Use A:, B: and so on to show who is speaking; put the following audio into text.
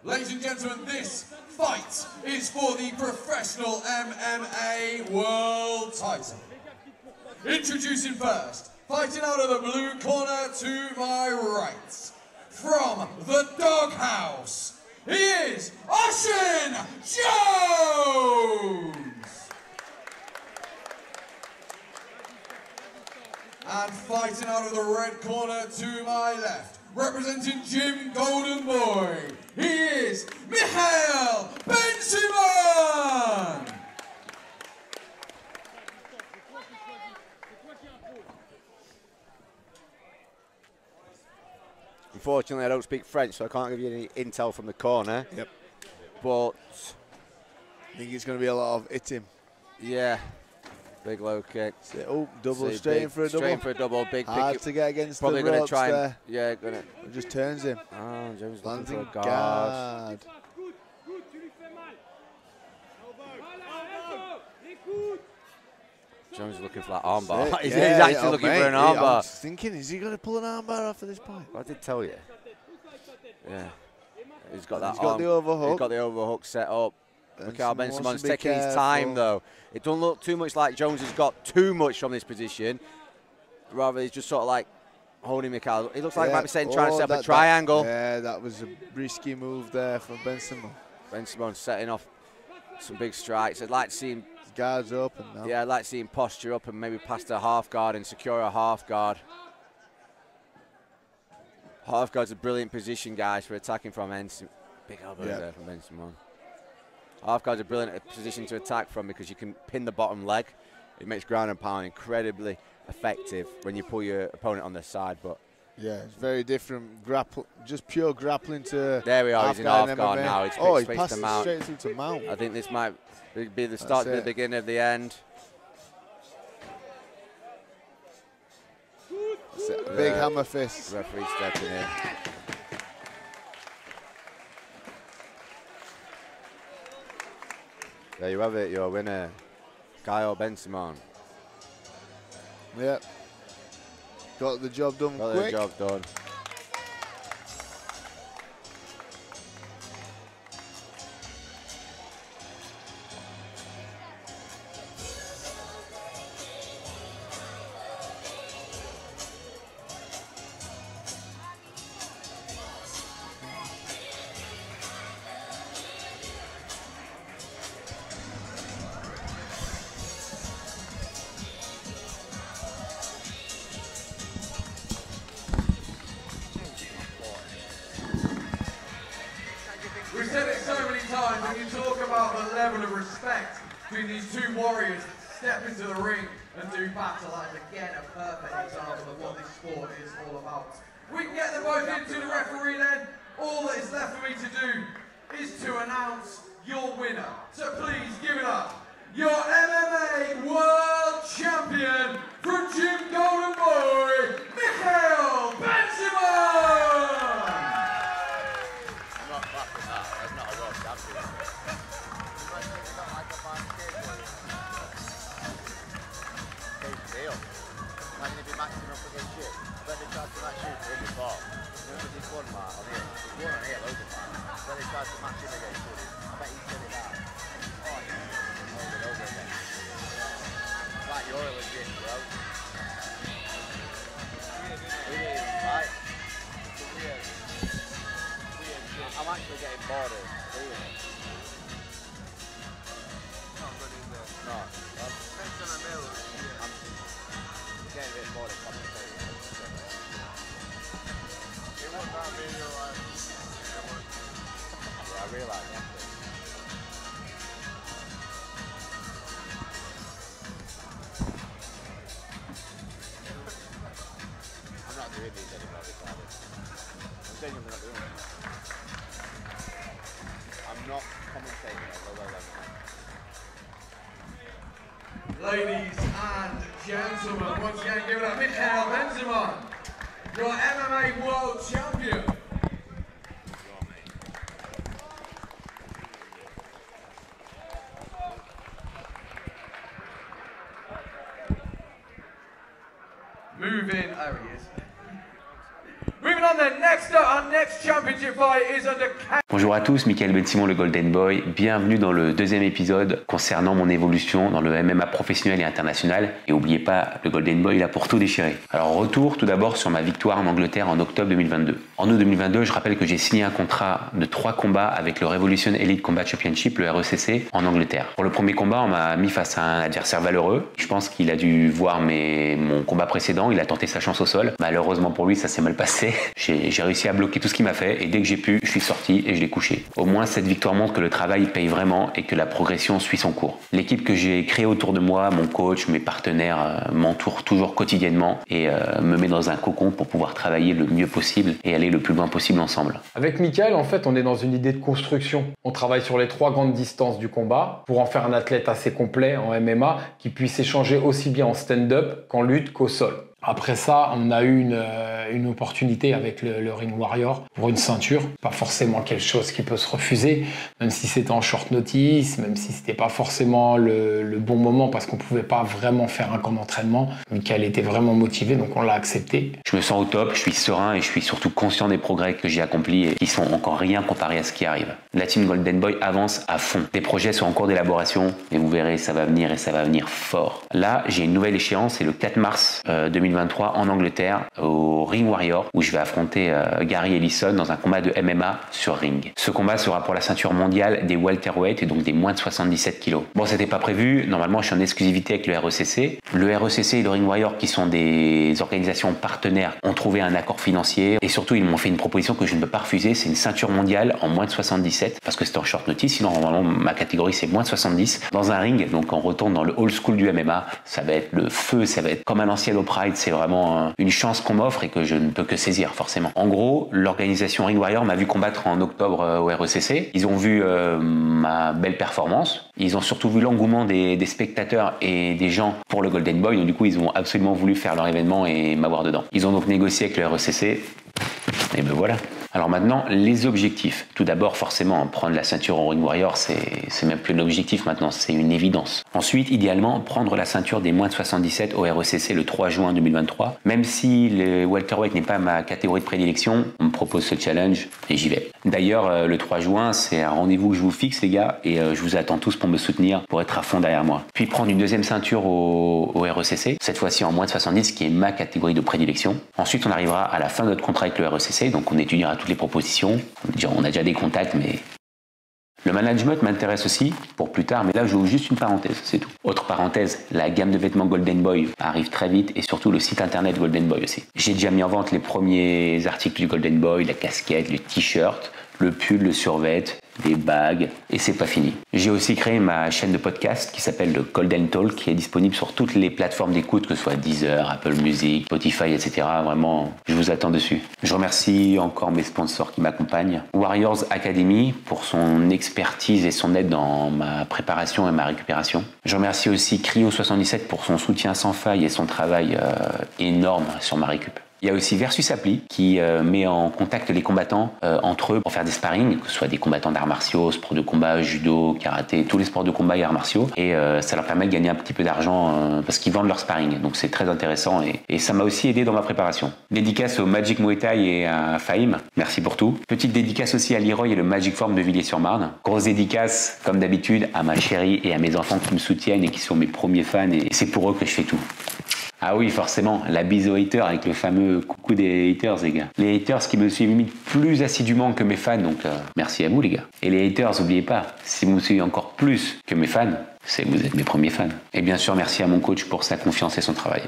A: Ladies and gentlemen, this fight is for the professional MMA world title. Introducing first, fighting out of the blue corner to my right, from the doghouse, he is Ocean Jones! And fighting out of the red corner to my left, representing Gym Golden Boy, he is Michael Ben-Simon!
B: Unfortunately, I don't speak French, so I can't give you any intel from the corner.
C: Yep.
B: But
C: I think it's going to be a lot of hitting.
B: yeah, big low kick.
C: Oh, double,
B: See,
C: straight
B: big,
C: in for a double.
B: Straight in for a double, big
C: Hard
B: pick.
C: to get against
B: Probably
C: the
B: going to
C: ropes
B: try and,
C: there.
B: yeah, going to.
C: It just turns him.
B: Oh, Jones looking
C: Lands
B: for a
C: in
B: guard.
C: guard.
B: Jones is looking for that armbar.
C: Yeah,
B: He's
C: yeah,
B: actually
C: oh,
B: looking
C: mate,
B: for an
C: I'm
B: armbar.
C: thinking, is he going to pull an armbar off at this point?
B: I did tell you. Yeah. He's got that
C: He's got
B: arm.
C: the overhook.
B: He's got the overhook set up. Michael Ben-Simon's taking his
C: careful.
B: time, though. It doesn't look too much like Jones has got too much from this position. Rather, he's just sort of like holding Michael. He looks like he might be trying to set up a triangle.
C: Yeah, that was a risky move there from Ben-Simon.
B: Ben-Simon setting off some big strikes. I'd like to see him.
C: Guards open now.
B: Yeah, I'd like to see him posture up and maybe past a half guard and secure a half guard. Half guard's a brilliant position, guys, for attacking from big elbow there from Ben-Simon. Half guard's a brilliant position to attack from because you can pin the bottom leg. It makes ground and pound incredibly effective when you pull your opponent on the side. But
C: yeah, it's very different. Just pure grappling to.
B: there we are. He's in half guard now. He's
C: he
B: fixed
C: passed
B: the mount.
C: straight through to mount.
B: I think this might be the start to the beginning of the end.
C: Big hammer fist.
B: Referee stepping in. There you have it, your winner, Kyle Ben-Simon.
C: Yep. Got the job done
B: Got
C: quick.
B: the job done.
A: We've said it so many times, when you talk about the level of respect between these two warriors, step into the ring and do battle. That's again a perfect example of what this sport is all about. We can get them both into the referee then. All that is left for me to do is to announce your winner. So please give it up. Your MMA World Champion from Gym Golden Boy, Michael Ben-Simon!
D: I'm not clapping that. That's not a world champion. Big deal. Imagine if he matched him up against you. I bet they tried to match you for before. Remember this one, Mark, on here? He's won on here loads of times. I bet they tried to match him against you. I bet he's done it out. Oh, yeah. Over and over again. Like you're a legit, bro. Weird, right? It's weird. I'm actually getting bored of doing it. Not good, is it? No. Depends on the mill. I'm getting a bit bored of commentating. It wasn't that video, yeah, I realise that. I'm not doing these anymore, I'm genuinely not doing it. I'm not commentating on lower level.
A: Ladies and gentlemen, once again give it up, Michael Ben-Simon, your MMA World Champion. Moving, there he is. Moving on then, next. our next championship fight is under
E: Bonjour à tous, Michael Ben Simon, le Golden Boy. Bienvenue dans le deuxième épisode concernant mon évolution dans le MMA professionnel et international. Et n'oubliez pas, le Golden Boy est là pour tout déchirer. Alors retour tout d'abord sur ma victoire en Angleterre en octobre 2022. En août 2022, je rappelle que j'ai signé un contrat de 3 combats avec le Revolution Elite Combat Championship, le RECC, en Angleterre. Pour le premier combat, on m'a mis face à un adversaire valeureux. Je pense qu'il a dû voir mon combat précédent, il a tenté sa chance au sol. Malheureusement pour lui, ça s'est mal passé. J'ai réussi à bloquer tout ce qu'il m'a fait et dès que j'ai pu, je suis sorti et je l'ai couché. Au moins, cette victoire montre que le travail paye vraiment et que la progression suit son cours. L'équipe que j'ai créée autour de moi, mon coach, mes partenaires, m'entourent toujours quotidiennement et me met dans un cocon pour pouvoir travailler le mieux possible et aller le plus loin possible ensemble.
F: Avec Michael, en fait, on est dans une idée de construction. On travaille sur les 3 grandes distances du combat pour en faire un athlète assez complet en MMA qui puisse échanger aussi bien en stand-up qu'en lutte qu'au sol. Après ça, on a eu une opportunité avec le Ring Warrior pour une ceinture. Pas forcément quelque chose qui peut se refuser, même si c'était en short notice, même si c'était pas forcément le bon moment parce qu'on pouvait pas vraiment faire un camp d'entraînement. Michael était vraiment motivé, donc on l'a accepté.
E: Je me sens au top, je suis serein et je suis surtout conscient des progrès que j'ai accomplis et qui sont encore rien comparé à ce qui arrive. La team Golden Boy avance à fond. Des projets sont en cours d'élaboration et vous verrez, ça va venir et ça va venir fort. Là, j'ai une nouvelle échéance, c'est le 4 mars 2023 en Angleterre au Ring Warrior où je vais affronter Gary Ellison dans un combat de MMA sur ring. Ce combat sera pour la ceinture mondiale des welterweight et donc des moins de 77 kg. Bon, c'était pas prévu. Normalement, je suis en exclusivité avec le RECC. Le RECC et le Ring Warrior, qui sont des organisations partenaires, ont trouvé un accord financier et surtout, ils m'ont fait une proposition que je ne peux pas refuser. C'est une ceinture mondiale en moins de 77 parce que c'est en short notice. Sinon, normalement, ma catégorie, c'est moins de 70 dans un ring. Donc, on retourne dans le old school du MMA. Ça va être le feu, ça va être comme à l'ancienne au Pride. C'est vraiment une chance qu'on m'offre et que je ne peux que saisir forcément. En gros, l'organisation Ring Warrior m'a vu combattre en octobre au RECC. Ils ont vu ma belle performance. Ils ont surtout vu l'engouement des spectateurs et des gens pour le Golden Boy. Donc du coup, ils ont absolument voulu faire leur événement et m'avoir dedans. Ils ont donc négocié avec le RECC. Et ben voilà. Alors maintenant, les objectifs. Tout d'abord, forcément, prendre la ceinture en Ring Warrior, c'est même plus un objectif maintenant, c'est une évidence. Ensuite, idéalement, prendre la ceinture des moins de 77 au RECC le 3 juin 2023. Même si le welterweight n'est pas ma catégorie de prédilection, on me propose ce challenge et j'y vais. D'ailleurs, le 3 juin, c'est un rendez-vous que je vous fixe, les gars, et je vous attends tous pour me soutenir, pour être à fond derrière moi. Puis prendre une deuxième ceinture au RECC, cette fois-ci en moins de 70, qui est ma catégorie de prédilection. Ensuite, on arrivera à la fin de notre contrat avec le RECC, donc on étudiera toutes les propositions. On a déjà des contacts, mais le management m'intéresse aussi pour plus tard, mais là j'ouvre juste une parenthèse, c'est tout. Autre parenthèse, la gamme de vêtements Golden Boy arrive très vite et surtout le site internet Golden Boy aussi. J'ai déjà mis en vente les premiers articles du Golden Boy, la casquette, le t-shirt, le pull, le survêt, des bagues, et c'est pas fini. J'ai aussi créé ma chaîne de podcast qui s'appelle le Golden Talk, qui est disponible sur toutes les plateformes d'écoute, que ce soit Deezer, Apple Music, Spotify, etc. Vraiment, je vous attends dessus. Je remercie encore mes sponsors qui m'accompagnent. Warriors Academy pour son expertise et son aide dans ma préparation et ma récupération. Je remercie aussi Cryo77 pour son soutien sans faille et son travail énorme sur ma récup. Il y a aussi Versus Appli qui met en contact les combattants entre eux pour faire des sparring, que ce soit des combattants d'arts martiaux, sports de combat, judo, karaté, tous les sports de combat et arts martiaux. Et ça leur permet de gagner un petit peu d'argent parce qu'ils vendent leur sparring. Donc c'est très intéressant et ça m'a aussi aidé dans ma préparation. Dédicace au Magic Muay Thai et à Fahim, merci pour tout. Petite dédicace aussi à Leroy et le Magic Form de Villiers-sur-Marne. Grosse dédicace, comme d'habitude, à ma chérie et à mes enfants qui me soutiennent et qui sont mes premiers fans. Et c'est pour eux que je fais tout. Ah oui, forcément, la bise aux haters avec le fameux coucou des haters, les gars. Les haters qui me suivent limite plus assidûment que mes fans, donc merci à vous, les gars. Et les haters, n'oubliez pas, si vous me suivez encore plus que mes fans, c'est que vous êtes mes premiers fans. Et bien sûr, merci à mon coach pour sa confiance et son travail.